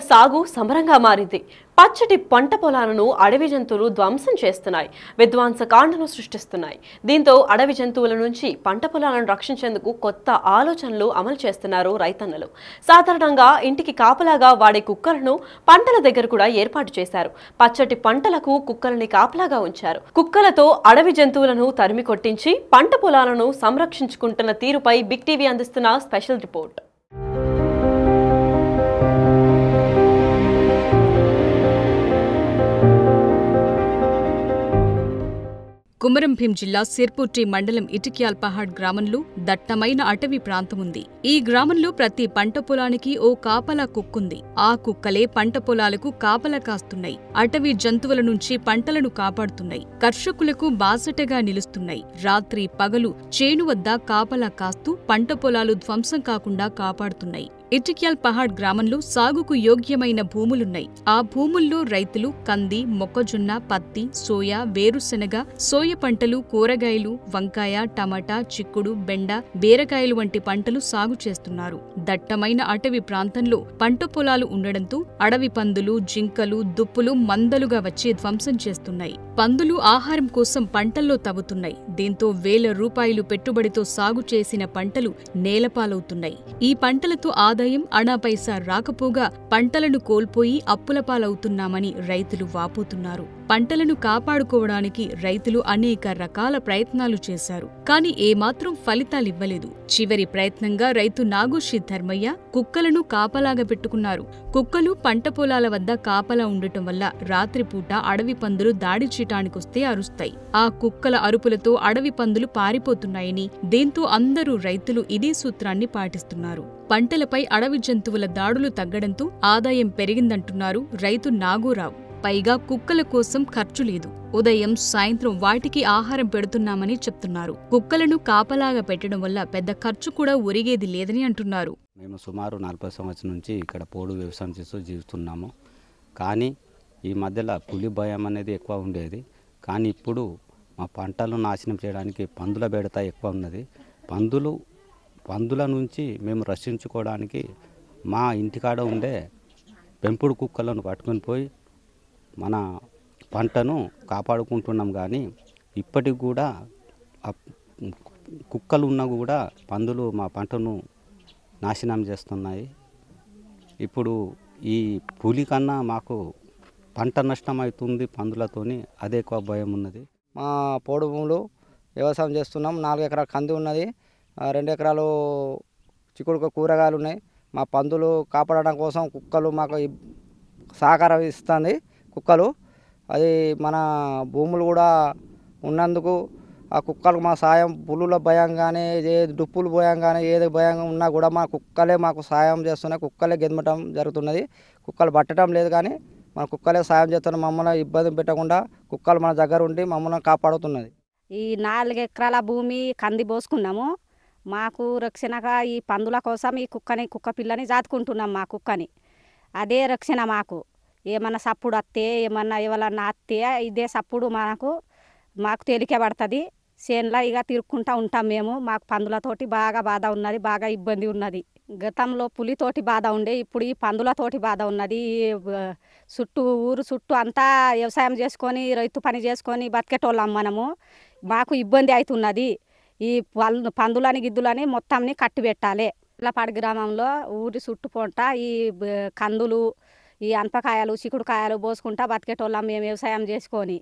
సాగు సమరంగా మారింది. పచ్చటి పంట పొలాలను అడవి జంతువులు ధ్వంసం చేస్తున్నాయి, విధ్వంసకాండను సృష్టిస్తున్నాయి. దీంతో అడవి జంతువుల నుంచి పంట పొలాలను రక్షించేందుకు కొత్త ఆలోచనలు అమలు చేస్తున్నారు రైతన్నలు. సాధారణంగా ఇంటికి కాపలాగా వాడే కుక్కలను పంటల దగ్గర కూడా ఏర్పాటు చేశారు. పచ్చటి పంటలకు కుక్కలని కాపలాగా ఉంచారు. కుక్కలతో అడవి జంతువులను తరిమి కొట్టించి పంట పొలాలను సంరక్షించుకుంటున్న తీరుపై బిగ్ టీవీ అందిస్తున్న స్పెషల్ రిపోర్ట్. కుమరంభీం జిల్లా సిర్పూర్ మండలం ఇటిక్యాల్ పహాడ్ గ్రామంలో దట్టమైన అటవీ ప్రాంతం ఉంది. ఈ గ్రామంలో ప్రతి పంట పొలానికి ఓ కాపలా కుక్కుంది. ఆ కుక్కలే పంట పొలాలకు కాపలా కాస్తున్నాయి. అటవీ జంతువుల నుంచి పంటలను కాపాడుతున్నాయి. కర్షకులకు బాసటగా నిలుస్తున్నాయి. రాత్రి పగలు చేను వద్ద కాపలా కాస్తూ పంట పొలాలు ధ్వంసం కాకుండా కాపాడుతున్నాయి. ఇటిక్యాల్ పహాడ్ గ్రామంలో సాగుకు యోగ్యమైన భూములున్నాయి. ఆ భూముల్లో రైతులు కంది, మొక్కజొన్న, పత్తి, సోయా, వేరుశెనగ, సోయ పంటలు, కూరగాయలు, వంకాయ, టమాటా, చిక్కుడు, బెండ, బీరకాయలు వంటి పంటలు సాగు చేస్తున్నారు. దట్టమైన అటవీ ప్రాంతంలో పంట పొలాలు ఉండడంతో అడవి పందులు, జింకలు, దుప్పులు మందలుగా వచ్చి ధ్వంసం చేస్తున్నాయి. పందులు ఆహారం కోసం పంటల్లో తవ్వుతున్నాయి. దీంతో వేల రూపాయలు పెట్టుబడితో సాగు చేసిన పంటలు నేలపాలవుతున్నాయి. ఈ పంటలతో ఆదాయం అణాపైసా రాకపోగా పంటలను కోల్పోయి అప్పులపాలవుతున్నామని రైతులు వాపోతున్నారు. పంటలను కాపాడుకోవడానికి రైతులు అనేక రకాల ప్రయత్నాలు చేశారు. కానీ ఏమాత్రం ఫలితాలివ్వలేదు. చివరి ప్రయత్నంగా రైతు నాగోషి ధర్మయ్య కుక్కలను కాపలాగా పెట్టుకున్నారు. కుక్కలు పంట పొలాల వద్ద కాపలా ఉండటం వల్ల రాత్రిపూట అడవి పందులు దాడి చేయటానికొస్తే అరుస్తాయి. ఆ కుక్కల అరుపులతో అడవి పందులు పారిపోతున్నాయని, దీంతో అందరూ రైతులు ఇదే సూత్రాన్ని పాటిస్తున్నారు. పంటలపై అడవి జంతువుల దాడులు తగ్గడంతో ఆదాయం పెరిగిందంటున్నారు రైతు నాగోరావు. పైగా కుక్కల కోసం ఖర్చు లేదు. ఉదయం, సాయంత్రం వాటికి ఆహారం పెడుతున్నామని చెప్తున్నారు. కుక్కలను కాపలాగా పెట్టడం వల్ల పెద్ద ఖర్చు కూడా ఒరిగేది లేదని అంటున్నారు. మేము సుమారు 40 సంవత్సరం నుంచి ఇక్కడ పోడు వ్యవసాయం చేస్తూ జీవిస్తున్నాము. కానీ ఈ మధ్యలో పులి భయం అనేది ఎక్కువ ఉండేది. కానీ ఇప్పుడు మా పంటలు నాశనం చేయడానికి పందుల బెడత ఎక్కువ ఉన్నది. పందుల నుంచి మేము రక్షించుకోవడానికి మా ఇంటికాడ ఉండే పెంపుడు కుక్కలను పట్టుకొని పోయి మన పంటను కాపాడుకుంటున్నాం. కానీ ఇప్పటికి కూడా కుక్కలు ఉన్నా కూడా పందులు మా పంటను నాశనం చేస్తున్నాయి. ఇప్పుడు ఈ పులి కన్నా మాకు పంట నష్టం అవుతుంది పందులతోని, అదే ఎక్కువ భయం ఉన్నది. మా పోడు భూములు వ్యవసాయం చేస్తున్నాం. 4 ఎకరాల కంది ఉన్నది, 2 ఎకరాలు చిక్కుడు కూరగాయలు ఉన్నాయి. మా పందులు కాపాడడం కోసం కుక్కలు మాకు సహకారం ఇస్తుంది. కుక్కలు అది మన భూములు కూడా ఉన్నందుకు ఆ కుక్కలకు మా సాయం, పులుల భయం కానీ, డుప్పులు భయం కానీ, ఏది భయం ఉన్నా కూడా మా కుక్కలే మాకు సాయం చేస్తున్నాయి. కుక్కలే గెదమటం జరుగుతున్నది. కుక్కలు పట్టడం లేదు కానీ మన కుక్కలే సాయం చేస్తున్నాయి. మమ్మల్ని ఇబ్బంది పెట్టకుండా కుక్కలు మన దగ్గర ఉండి మమ్మల్ని కాపాడుతున్నది. ఈ 4 ఎకరాల భూమి కంది పోసుకున్నాము. మాకు రక్షణగా ఈ పందుల కోసం ఈ కుక్క పిల్లని జాతుకుంటున్నాం. మా కుక్కని అదే రక్షణ. మాకు ఏమన్నా సప్పుడు వస్తే, ఏమన్నా ఎవరన్నా అత్తే ఇదే సప్పుడు మాకు తేలికే పడుతుంది. చేనులో ఇక తిరుక్కుంటూ ఉంటాం మేము. మాకు పందులతోటి బాగా బాధ ఉన్నది, బాగా ఇబ్బంది ఉన్నది. గతంలో పులితోటి బాధ ఉండే, ఇప్పుడు ఈ పందులతోటి బాధ ఉన్నది. ఊరు చుట్టూ అంతా వ్యవసాయం చేసుకొని, రైతు పని చేసుకొని బతికేటోళ్ళం మనము. మాకు ఇబ్బంది అవుతున్నది. ఈ పందులని గిద్దులని మొత్తంని కట్టిపెట్టాలి. ఇళ్ళపాడు గ్రామంలో ఊరి చుట్టూ పొంట ఈ కందులు, ఈ అనపకాయలు, చిక్కుడుకాయలు పోసుకుంటా బతికేటోళ్ళం మేము వ్యవసాయం చేసుకొని.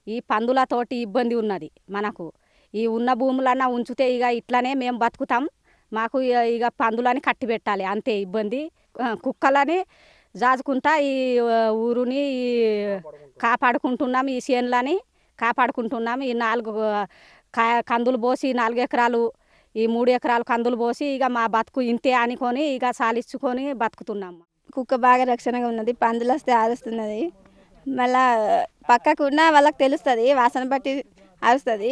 ఈ పందులతోటి ఇబ్బంది ఉన్నది మనకు. ఈ ఉన్న భూములన్నా ఉంచితే ఇక ఇట్లనే మేము బతుకుతాం. మాకు ఇక పందులని కట్టిపెట్టాలి, అంతే ఇబ్బంది. కుక్కలని జాజుకుంటా ఈ ఊరుని కాపాడుకుంటున్నాం. ఈ చేనులని కాపాడుకుంటున్నాం. ఈ 4 కందులు పోసి 4 ఎకరాలు, ఈ 3 ఎకరాలు కందులు పోసి ఇక మా బతుకు ఇంతే అనుకొని ఇక సాలించుకొని బతుకుతున్నాం. కుక్క బాగా రక్షణగా ఉన్నది. పందులు వస్తే అరుస్తున్నది. మళ్ళా పక్కకున్న వాళ్ళకి తెలుస్తుంది, వాసన బట్టి అరుస్తుంది.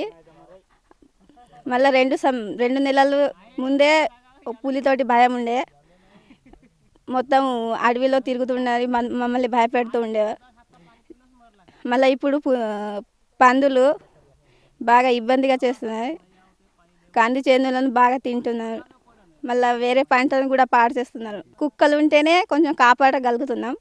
మళ్ళీ 2 నెలలు ముందే పులితోటి భయం ఉండే. మొత్తం అడవిలో తిరుగుతున్నది, మమ్మల్ని భయపెడుతూ ఉండే. మళ్ళీ ఇప్పుడు పందులు బాగా ఇబ్బందిగా చేస్తున్నాయి. కంది చేనులను బాగా తింటున్నారు. మళ్ళీ వేరే పంటను కూడా పాడు చేస్తున్నారు. కుక్కలు ఉంటేనే కొంచెం కాపాడగలుగుతున్నాం.